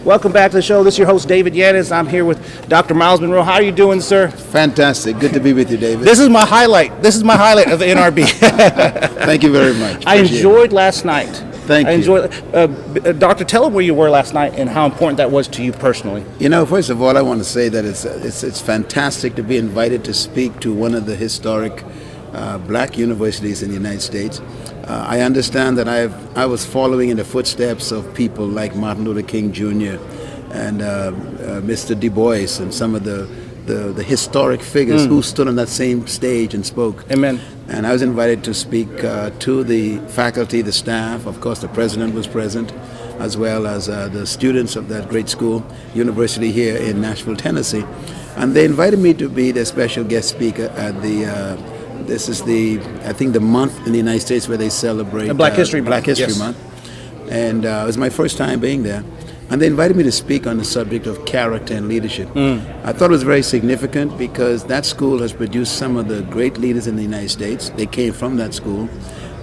Welcome back to the show. This is your host, David Yanez. I'm here with Dr. Myles Monroe. How are you doing, sir? Fantastic. Good to be with you, David. This is my highlight. This is my highlight of the NRB. Thank you very much. I enjoyed last night. Thank you. I enjoyed. Doctor, tell them where you were last night and how important that was to you personally. You know, first of all, I want to say that it's fantastic to be invited to speak to one of the historic black universities in the United States. I understand that I was following in the footsteps of people like Martin Luther King Jr. and Mr. Du Bois and some of the historic figures who stood on that same stage and spoke. Amen. And I was invited to speak to the faculty, the staff. Of course, the president was present, as well as the students of that great school, university here in Nashville, Tennessee. And they invited me to be their special guest speaker at this is I think the month in the United States where they celebrate Black History Month. Black History Yes. Month. And it was my first time being there. And they invited me to speak on the subject of character and leadership. I thought it was very significant because that school has produced some of the great leaders in the United States. They came from that school.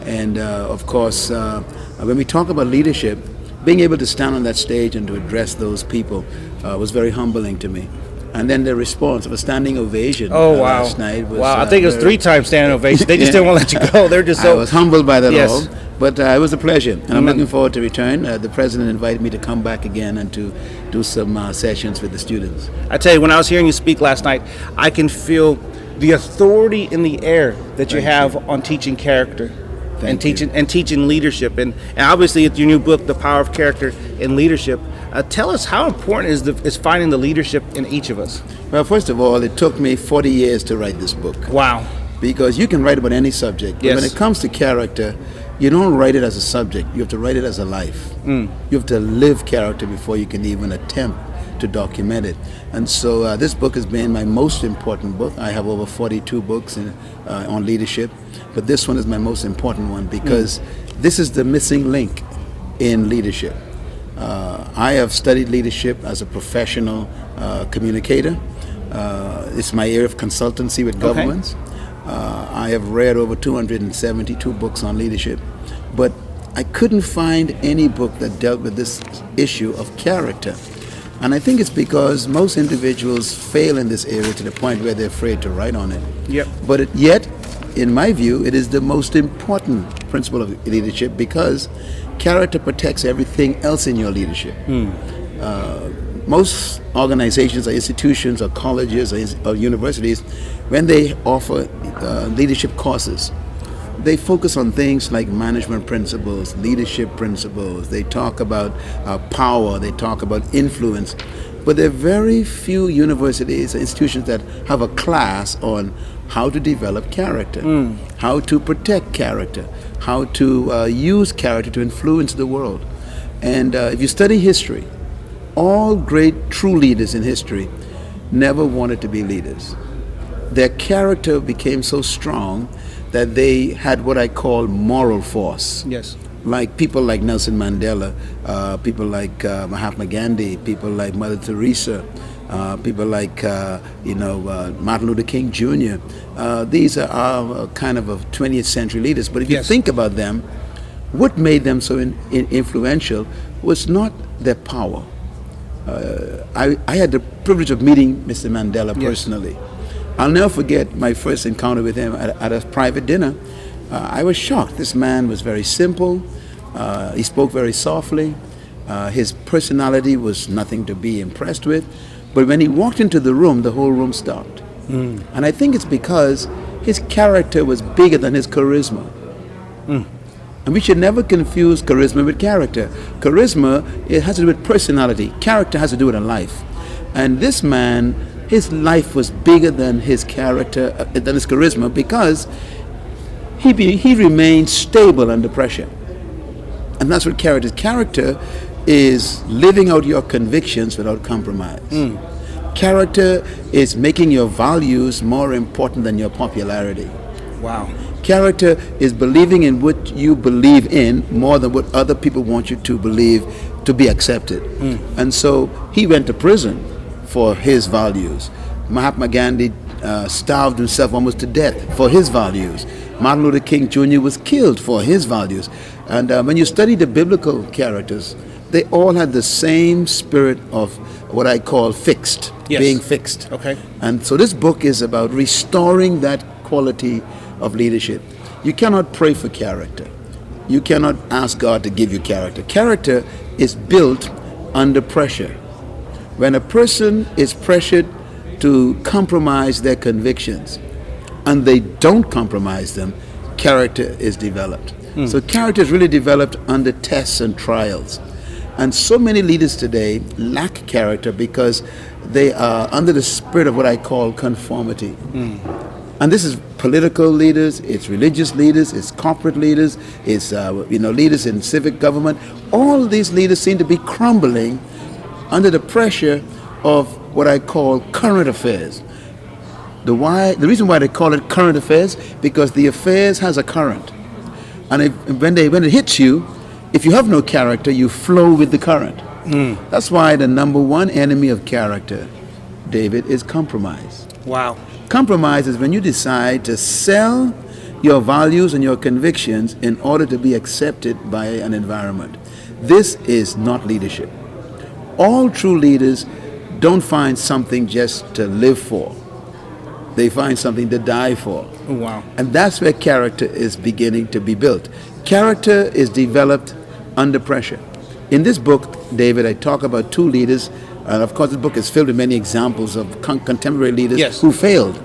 And of course, when we talk about leadership, being able to stand on that stage and to address those people was very humbling to me. And then the response of a standing ovation last night was... Wow, I think it was 3 times standing ovation. They just didn't want to let you go. They're just so... I was humbled by that Yes. all. But it was a pleasure, and I'm looking forward to return. The president invited me to come back again and to do some sessions with the students. I tell you, when I was hearing you speak last night, I can feel the authority in the air that you have on teaching character and teaching leadership. And obviously, it's your new book, The Power of Character and Leadership. Tell us how important is finding the leadership in each of us. Well, first of all, it took me 40 years to write this book. Wow. Because you can write about any subject, but when it comes to character, you don't write it as a subject. You have to write it as a life. You have to live character before you can even attempt to document it. And so this book has been my most important book. I have over 42 books on leadership, but this one is my most important one because this is the missing link in leadership. I have studied leadership as a professional communicator. It's my area of consultancy with governments. I have read over 272 books on leadership, but I couldn't find any book that dealt with this issue of character. And I think it's because most individuals fail in this area to the point where they're afraid to write on it. Yep. But yet, in my view, it is the most important principle of leadership because character protects everything else in your leadership. Most organizations or institutions or colleges or universities, when they offer leadership courses, they focus on things like management principles, leadership principles. They talk about power, they talk about influence. But there are very few universities or institutions that have a class on how to develop character, how to protect character, how to use character to influence the world. And if you study history, all great true leaders in history never wanted to be leaders. Their character became so strong that they had what I call moral force. Yes. Like people like Nelson Mandela, people like Mahatma Gandhi, people like Mother Teresa, people like Martin Luther King Jr. These are kind of 20th century leaders. But if you think about them, what made them so influential was not their power. I had the privilege of meeting Mr. Mandela personally. I'll never forget my first encounter with him at a private dinner. I was shocked. This man was very simple. He spoke very softly. His personality was nothing to be impressed with. But when he walked into the room, the whole room stopped. And I think it's because his character was bigger than his charisma. And we should never confuse charisma with character. Charisma, it has to do with personality. Character has to do with a life. And this man, his life was bigger than his character, than his charisma, because he remained stable under pressure. And that's what character is. Character is living out your convictions without compromise. Character is making your values more important than your popularity. Wow. Character is believing in what you believe in more than what other people want you to believe to be accepted. And so he went to prison for his values. Mahatma Gandhi starved himself almost to death for his values. Martin Luther King Jr. was killed for his values. And when you study the biblical characters, they all had the same spirit of what I call fixed, Yes. being fixed. Okay. And so this book is about restoring that quality of leadership. You cannot pray for character. You cannot ask God to give you character. Character is built under pressure. When a person is pressured to compromise their convictions and they don't compromise them, character is developed. So character is really developed under tests and trials. And so many leaders today lack character because they are under the spirit of what I call conformity. And this is political leaders, it's religious leaders, it's corporate leaders, it's leaders in civic government. All these leaders seem to be crumbling under the pressure of what I call current affairs. The reason why they call it current affairs, because the affairs has a current. And when it hits you, if you have no character, you flow with the current. That's why the number one enemy of character, David, is compromise. Wow. Compromise is when you decide to sell your values and your convictions in order to be accepted by an environment. This is not leadership. All true leaders don't find something just to live for. They find something to die for. Oh, wow. And that's where character is beginning to be built. Character is developed under pressure. In this book, David, I talk about two leaders, and of course this book is filled with many examples of contemporary leaders Yes. who failed.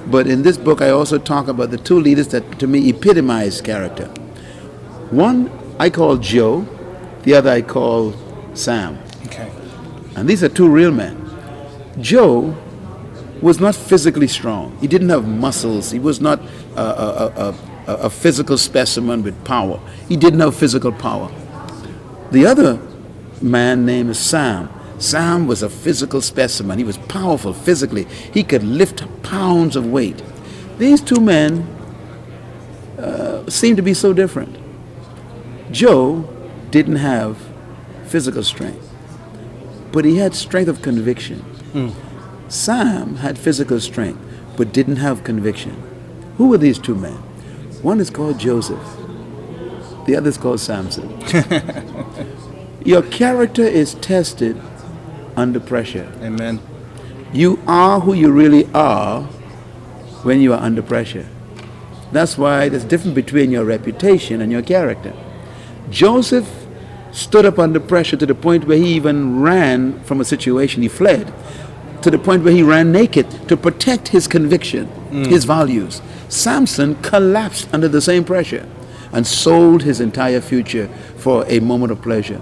But in this book, I also talk about the two leaders that to me epitomize character. One I call Joe, the other I call Sam. Okay. And these are two real men. Joe was not physically strong. He didn't have muscles. He was not a physical specimen with power. He didn't have physical power. The other man named Sam. Sam was a physical specimen. He was powerful physically. He could lift pounds of weight. These two men seemed to be so different. Joe didn't have physical strength, but he had strength of conviction. Sam had physical strength, but didn't have conviction. Who were these two men? One is called Joseph. The other is called Samson. Your character is tested under pressure. Amen. You are who you really are when you are under pressure. That's why there's a difference between your reputation and your character. Joseph stood up under pressure to the point where he even ran from a situation. He fled to the point where he ran naked to protect his conviction, his values. Samson collapsed under the same pressure and sold his entire future for a moment of pleasure.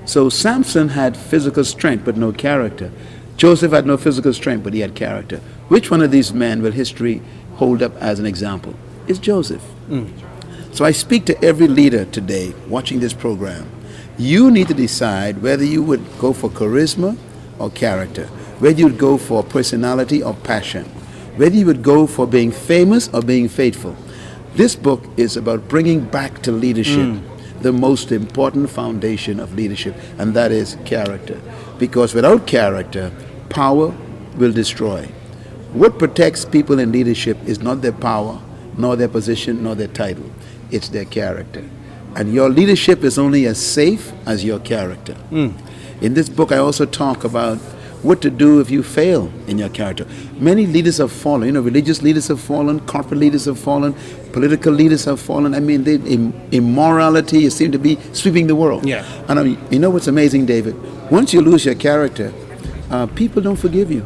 So Samson had physical strength but no character. Joseph had no physical strength but he had character. Which one of these men will history hold up as an example? It's Joseph. So I speak to every leader today watching this program. You need to decide whether you would go for charisma or character, whether you would go for personality or passion, whether you would go for being famous or being faithful. This book is about bringing back to leadership the most important foundation of leadership, and that is character. Because without character, power will destroy. What protects people in leadership is not their power, nor their position, nor their title. It's their character. And your leadership is only as safe as your character. In this book, I also talk about what to do if you fail in your character. Many leaders have fallen. Religious leaders have fallen, corporate leaders have fallen, political leaders have fallen. I mean, immorality seems to be sweeping the world. Yeah. And you know what's amazing, David? Once you lose your character, people don't forgive you.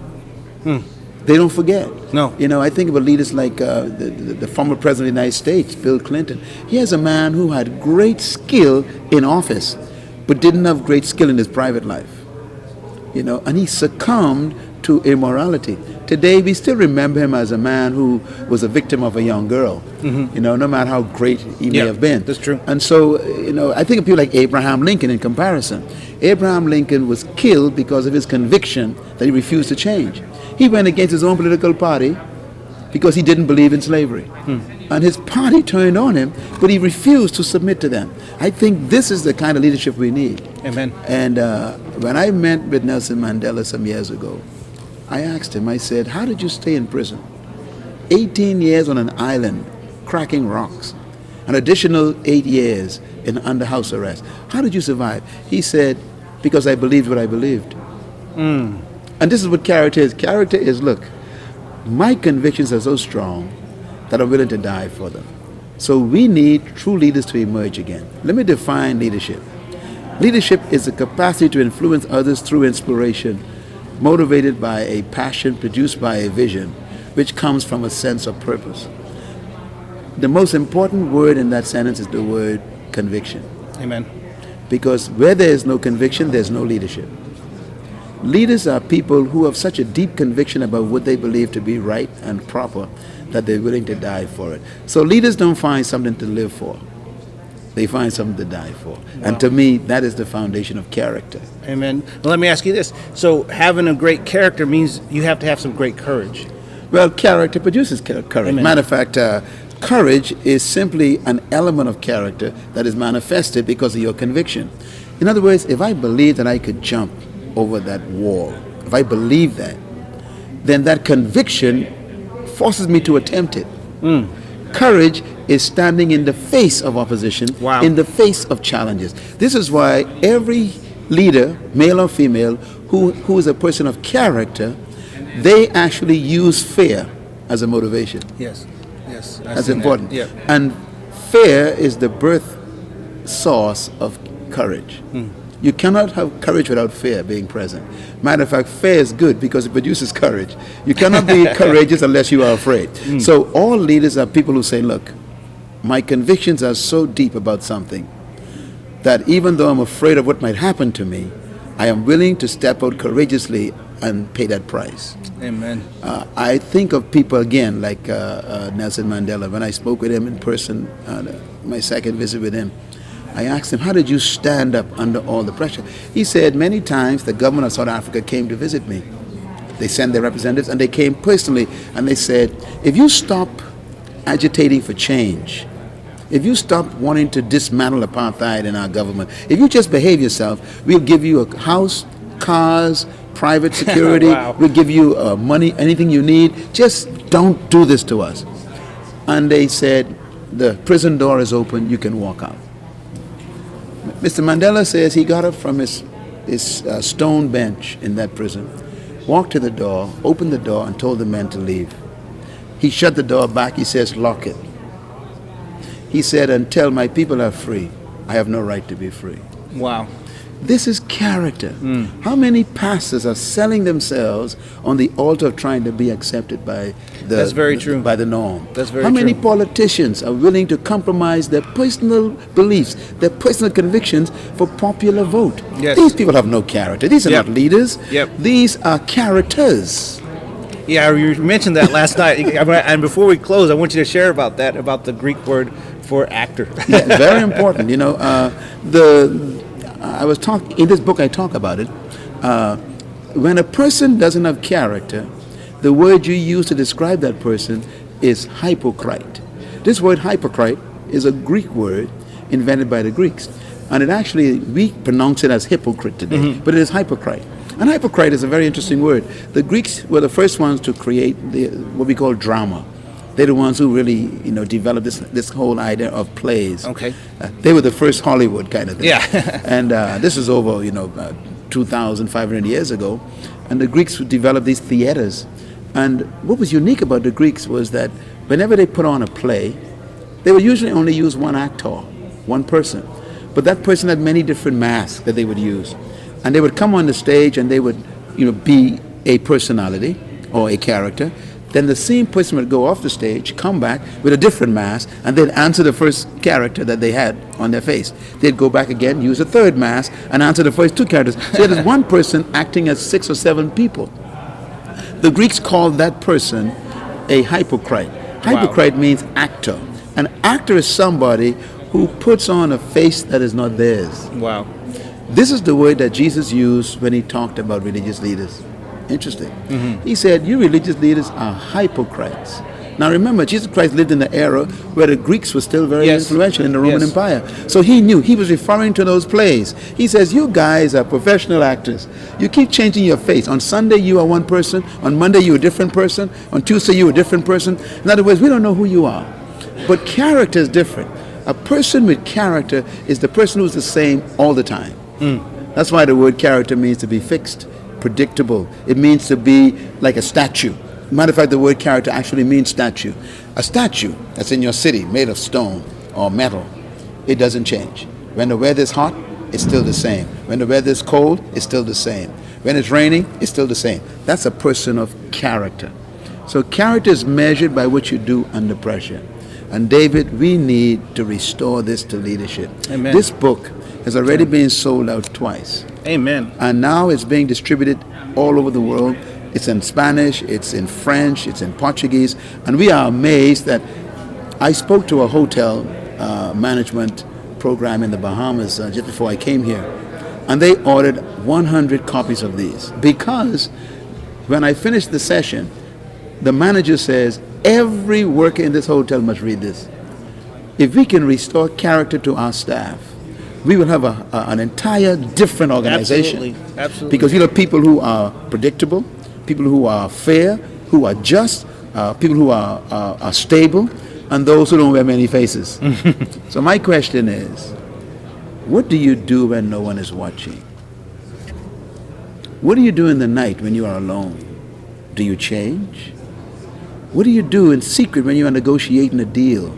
They don't forget. No. I think about leaders like the former president of the United States, Bill Clinton. He has a man who had great skill in office, but didn't have great skill in his private life. And he succumbed to immorality. Today, we still remember him as a man who was a victim of a young girl, no matter how great he may have been. That's true. And so, I think of people like Abraham Lincoln in comparison. Abraham Lincoln was killed because of his conviction that he refused to change. He went against his own political party because he didn't believe in slavery. And his party turned on him, but he refused to submit to them. I think this is the kind of leadership we need. Amen. And when I met with Nelson Mandela some years ago, I asked him, I said, how did you stay in prison? 18 years on an island, cracking rocks. An additional 8 years under house arrest. How did you survive? He said, because I believed what I believed. And this is what character is. Character is, look, my convictions are so strong that I'm willing to die for them. So we need true leaders to emerge again. Let me define leadership. Leadership is the capacity to influence others through inspiration, motivated by a passion produced by a vision, which comes from a sense of purpose. The most important word in that sentence is the word conviction. Amen. Because where there is no conviction, there's no leadership. Leaders are people who have such a deep conviction about what they believe to be right and proper that they're willing to die for it. So leaders don't find something to live for. They find something to die for. Wow. And to me, that is the foundation of character. Amen. Well, let me ask you this. So having a great character means you have to have some great courage. Well, character produces courage. Amen. Matter of fact, courage is simply an element of character that is manifested because of your conviction. In other words, if I believe that I could jump over that wall, if I believe that, then that conviction forces me to attempt it. Courage is standing in the face of opposition, wow, in the face of challenges. This is why every leader, male or female, who is a person of character, they actually use fear as a motivation. Yes, yes. That's important. That. Yeah. And fear is the birth source of courage. You cannot have courage without fear being present. Matter of fact, fear is good because it produces courage. You cannot be courageous unless you are afraid. So all leaders are people who say, look, my convictions are so deep about something that even though I'm afraid of what might happen to me, I am willing to step out courageously and pay that price. Amen. I think of people again like Nelson Mandela. When I spoke with him in person, my second visit with him, I asked him, how did you stand up under all the pressure? He said, many times the government of South Africa came to visit me. They sent their representatives and they came personally and they said, if you stop agitating for change, if you stop wanting to dismantle apartheid in our government, if you just behave yourself, we'll give you a house, cars, private security, wow, we'll give you money, anything you need, just don't do this to us. And they said, the prison door is open, you can walk out. Mr. Mandela says he got up from his stone bench in that prison, walked to the door, opened the door, and told the men to leave. He shut the door back. He says, lock it. He said, until my people are free, I have no right to be free. Wow. This is character. How many pastors are selling themselves on the altar of trying to be accepted by That's very true. By the norm? That's very How many true. politicians are willing to compromise their personal beliefs, their personal convictions for popular vote? Yes. These people have no character. These are Yep. not leaders. Yep. These are characters. Yeah, you mentioned that last night. And before we close, I want you to share about that, about the Greek word for actor. Yeah, very important. You know, I was talking in this book. I talk about it. When a person doesn't have character, the word you use to describe that person is hypocrite. This word hypocrite is a Greek word invented by the Greeks, and it actually we pronounce it as hypocrite today, but it is hypocrite. And hypocrite is a very interesting word. The Greeks were the first ones to create what we call drama. They're the ones who really, developed this whole idea of plays. Okay. They were the first Hollywood kind of thing. Yeah. And this is over, 2,500 years ago. And the Greeks would develop these theaters. And what was unique about the Greeks was that whenever they put on a play, they would usually only use one actor, one person. But that person had many different masks that they would use. And they would come on the stage and they would, be a personality or a character. Then the same person would go off the stage, come back with a different mask, and they'd answer the first character that they had on their face. They'd go back again, use a third mask, and answer the first two characters. So there's one person acting as 6 or 7 people. The Greeks called that person a hypocrite. Hypocrite means actor. An actor is somebody who puts on a face that is not theirs. Wow. This is the word that Jesus used when he talked about religious leaders. Interesting. He said, you religious leaders are hypocrites. Now remember, Jesus Christ lived in the era where the Greeks were still very influential in the Roman Empire. So he knew, he was referring to those plays. He says, you guys are professional actors. You keep changing your face. On Sunday you are one person, on Monday you're a different person, on Tuesday you're a different person. In other words, we don't know who you are. But character is different. A person with character is the person who's the same all the time. That's why the word character means to be fixed, predictable. It means to be like a statue. Matter of fact, the word character actually means statue. A statue that's in your city, made of stone or metal, it doesn't change. When the weather is hot, it's still the same. When the weather is cold, it's still the same. When it's raining, it's still the same. That's a person of character. So character is measured by what you do under pressure. And David, we need to restore this to leadership. Amen. This book has already been sold out twice. Amen. And now it's being distributed all over the world. It's in Spanish, it's in French, it's in Portuguese. And we are amazed that I spoke to a hotel management program in the Bahamas just before I came here. And they ordered 100 copies of these. Because when I finished the session, the manager says, every worker in this hotel must read this. If we can restore character to our staff, we will have an entire different organization. Absolutely. Because you know, people who are predictable, people who are fair, who are just, people who are stable, and those who don't wear many faces. So my question is, what do you do when no one is watching? What do you do in the night when you are alone? Do you change? What do you do in secret when you are negotiating a deal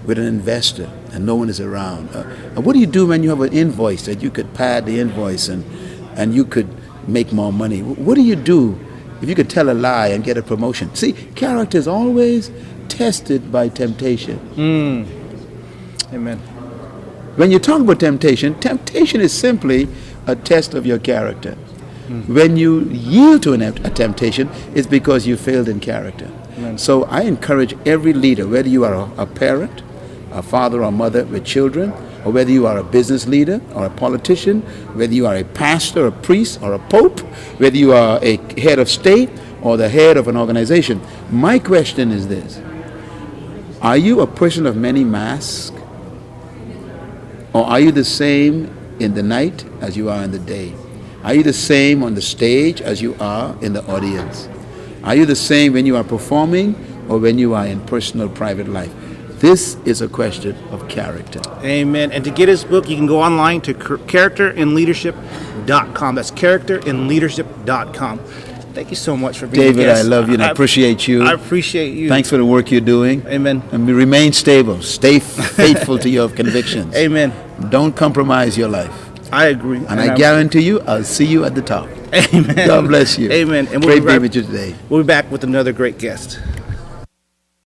with an investor and no one is around? What do you do when you have an invoice that you could pad the invoice and you could make more money? What do you do if you could tell a lie and get a promotion? See, character is always tested by temptation. Amen. When you talk about temptation, temptation is simply a test of your character. When you yield to a temptation, it's because you failed in character. Amen. So I encourage every leader, whether you are a parent, a father or mother with children, or whether you are a business leader or a politician, whether you are a pastor, a priest, or a pope, whether you are a head of state or the head of an organization, my question is this: are you a person of many masks? Or are you the same in the night as you are in the day? Are you the same on the stage as you are in the audience? Are you the same when you are performing or when you are in personal, private life? This is a question of character. Amen. And to get his book, you can go online to characterinleadership.com. That's characterinleadership.com. Thank you so much for being David, a guest. I love you and I appreciate you. I appreciate you. Thanks for the work you're doing. Amen. And remain stable. Stay faithful to your convictions. Amen. Don't compromise your life. I agree. And I guarantee you, I'll see you at the top. Amen. God bless you. Amen. And Great being with you today. We'll be back with another great guest.